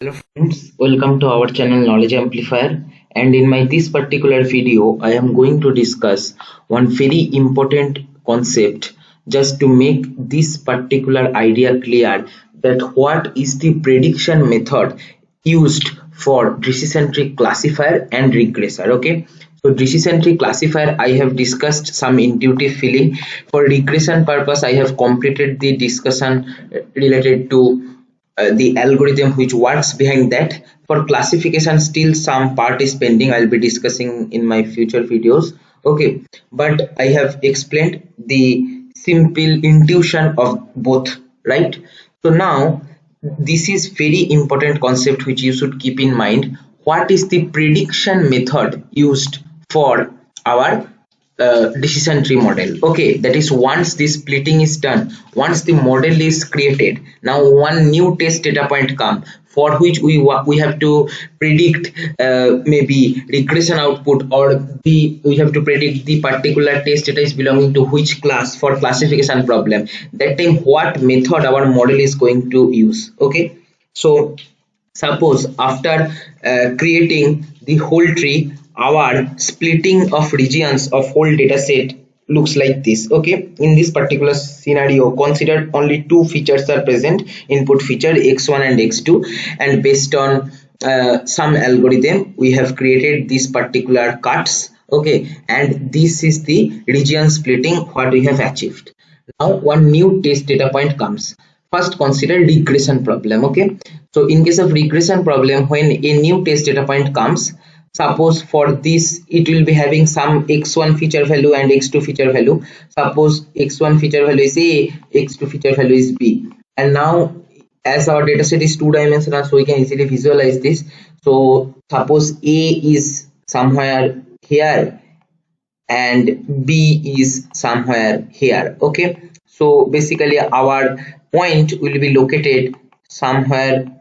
Hello friends, welcome to our channel Knowledge Amplifier, and in my this particular video I am going to discuss one very important concept just to make this particular idea clear, that what is the prediction method used for decision-tree classifier and regressor. Okay, so decision-tree classifier I have discussed some intuitive feeling. For regression purpose I have completed the discussion related to the algorithm which works behind that. For classification still some part is pending, I'll be discussing in my future videos. Okay, but I have explained the simple intuition of both, right? So now this is very important concept which you should keep in mind. What is the prediction method used for our decision tree model? Okay, that is, once the splitting is done, once the model is created, now one new test data point come, for which we have to predict maybe regression output, or we have to predict the particular test data is belonging to which class for classification problem. That time what method our model is going to use. Okay, so suppose after creating the whole tree, our splitting of regions of whole data set looks like this. Okay, in this particular scenario, consider only two features are present, input feature x1 and x2, and based on some algorithm we have created these particular cuts. Okay, and this is the region splitting what we have achieved. Now one new test data point comes. First consider regression problem. Okay, so in case of regression problem, when a new test data point comes, suppose for this it will be having some x1 feature value and x2 feature value. Suppose x1 feature value is a, x2 feature value is b, and now as our data set is two-dimensional, so we can easily visualize this. So suppose a is somewhere here and b is somewhere here. Okay, so basically our point will be located somewhere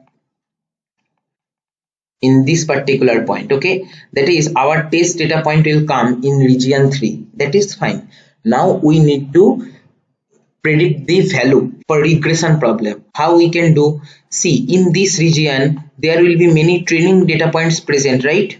in this particular point. Okay, that is, our test data point will come in region 3. That is fine. Now we need to predict the value for regression problem. How we can do? See, in this region there will be many training data points present, right?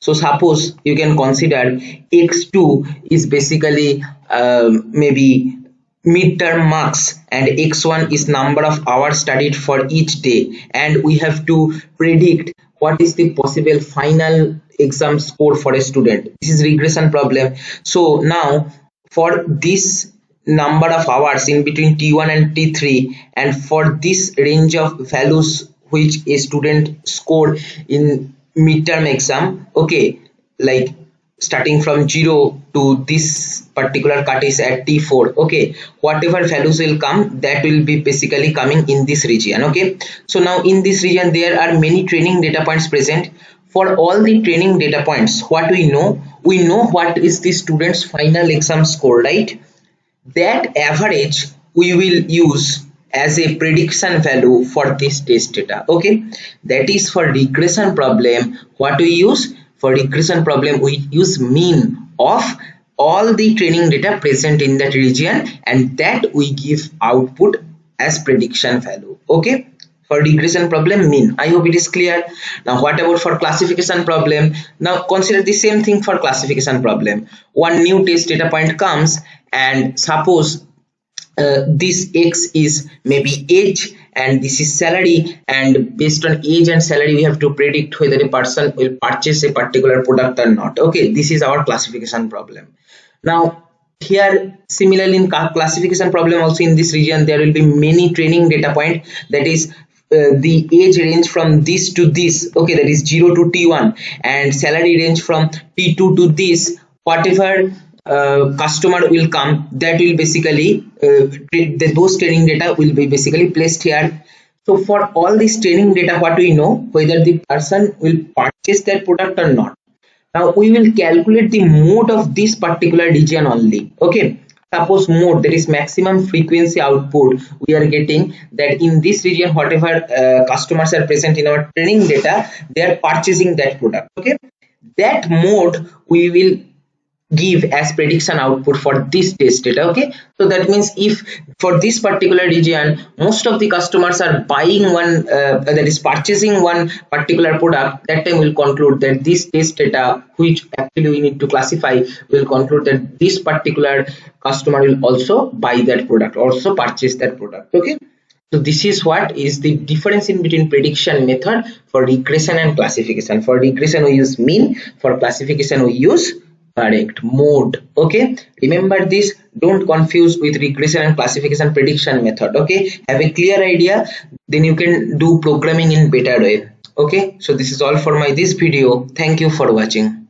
So suppose you can consider x2 is basically maybe midterm marks, and x1 is number of hours studied for each day, and we have to predict what is the possible final exam score for a student. This is regression problem. So now for this number of hours in between t1 and t3, and for this range of values which a student scored in midterm exam, okay, like starting from 0 to this particular cut is at t4. Okay, whatever values will come, that will be basically coming in this region. Okay, so now in this region there are many training data points present. For all the training data points, what we know what is the student's final exam score, right? That average we will use as a prediction value for this test data. Okay, that is for regression problem. What we use for regression problem, we use mean of all the training data present in that region, and that we give output as prediction value. Okay, for regression problem, mean. I hope it is clear. Now what about for classification problem? Now consider the same thing for classification problem. One new test data point comes, and suppose this x is maybe age and this is salary, and based on age and salary we have to predict whether a person will purchase a particular product or not. Okay, this is our classification problem. Now here similarly in classification problem also, in this region there will be many training data point, that is the age range from this to this. Okay, that is 0 to t1, and salary range from t2 to this. Whatever customer will come, that will basically those training data will be basically placed here. So for all this training data, what we know, whether the person will purchase that product or not. Now we will calculate the mode of this particular region only. Okay, suppose mode, that is maximum frequency output, we are getting that in this region whatever customers are present in our training data, they are purchasing that product. Okay, that mode we will give as prediction output for this test data. Okay, so that means if for this particular region most of the customers are buying one that is purchasing one particular product, that time we'll conclude that this test data which actually we need to classify will conclude that this particular customer will also buy that product, also purchase that product. Okay, so this is what is the difference in between prediction method for regression and classification. For regression we use mean, for classification we use correct mode. Okay, remember this, don't confuse with regression and classification prediction method. Okay, have a clear idea, then you can do programming in better way. Okay, so this is all for my this video. Thank you for watching.